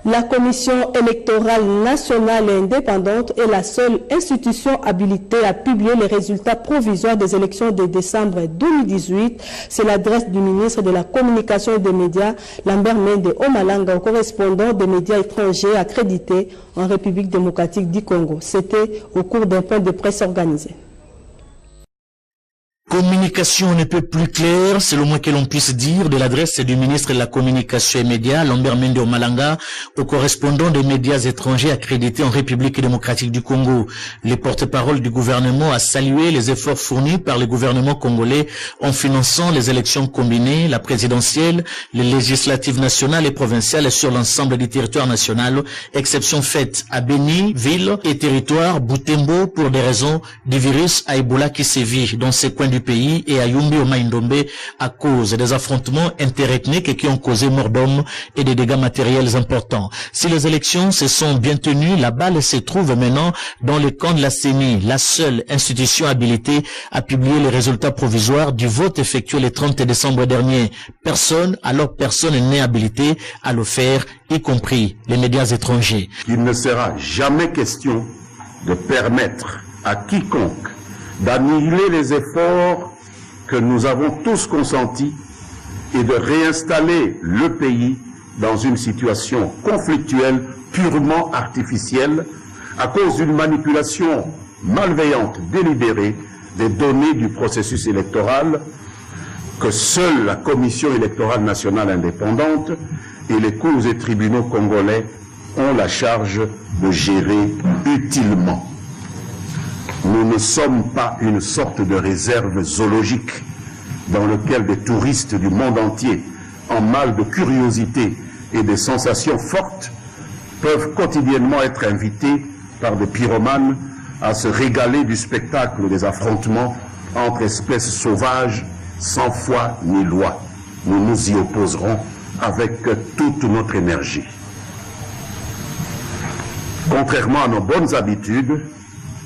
La Commission électorale nationale et indépendante est la seule institution habilitée à publier les résultats provisoires des élections de décembre 2018. C'est l'adresse du ministre de la Communication et des Médias, Lambert Mende Omalanga, au correspondant des médias étrangers accrédités en République démocratique du Congo. C'était au cours d'un point de presse organisé. Communication ne peut plus claire, c'est le moins que l'on puisse dire, de l'adresse du ministre de la Communication et Médias, Lambert Mende Omalanga, au correspondant des médias étrangers accrédités en République démocratique du Congo. Le porte-parole du gouvernement a salué les efforts fournis par le gouvernement congolais en finançant les élections combinées, la présidentielle, les législatives nationales et provinciales sur l'ensemble du territoire national, exception faite à Beni, ville et territoire Butembo pour des raisons du virus à Ebola qui sévit dans ces coins du pays et à Yumbi au Maïndombe à cause des affrontements interethniques qui ont causé mort d'hommes et des dégâts matériels importants. Si les élections se sont bien tenues, la balle se trouve maintenant dans le camp de la CENI, la seule institution habilitée à publier les résultats provisoires du vote effectué le 30 décembre dernier. Personne n'est habilité à le faire, y compris les médias étrangers. Il ne sera jamais question de permettre à quiconque d'annihiler les efforts que nous avons tous consentis et de réinstaller le pays dans une situation conflictuelle purement artificielle à cause d'une manipulation malveillante, délibérée des données du processus électoral que seule la Commission électorale nationale indépendante et les cours et tribunaux congolais ont la charge de gérer utilement. Nous ne sommes pas une sorte de réserve zoologique dans laquelle des touristes du monde entier, en mal de curiosité et de sensations fortes, peuvent quotidiennement être invités par des pyromanes à se régaler du spectacle des affrontements entre espèces sauvages sans foi ni loi. Nous nous y opposerons avec toute notre énergie. Contrairement à nos bonnes habitudes,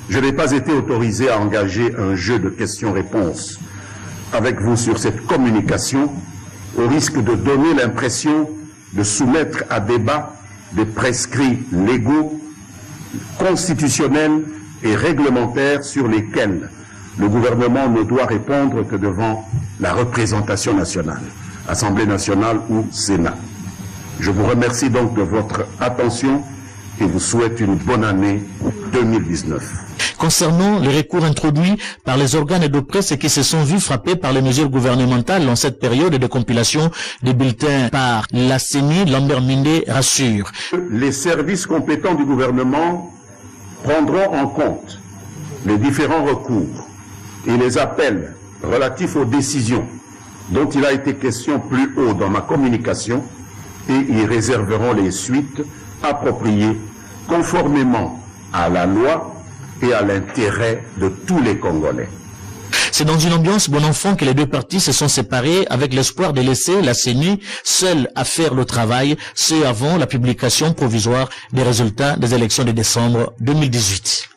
je n'ai pas été autorisé à engager un jeu de questions-réponses avec vous sur cette communication, au risque de donner l'impression de soumettre à débat des prescrits légaux, constitutionnels et réglementaires sur lesquels le gouvernement ne doit répondre que devant la représentation nationale, Assemblée nationale ou Sénat. Je vous remercie donc de votre attention et vous souhaite une bonne année 2019. Concernant les recours introduits par les organes de presse qui se sont vus frappés par les mesures gouvernementales en cette période de compilation des bulletins par la CENI, Lambert Mende rassure. Les services compétents du gouvernement prendront en compte les différents recours et les appels relatifs aux décisions dont il a été question plus haut dans ma communication et y réserveront les suites appropriées conformément à la loi et à l'intérêt de tous les Congolais. C'est dans une ambiance bon enfant que les deux parties se sont séparées avec l'espoir de laisser la CENI seule à faire le travail, ce avant la publication provisoire des résultats des élections de décembre 2018.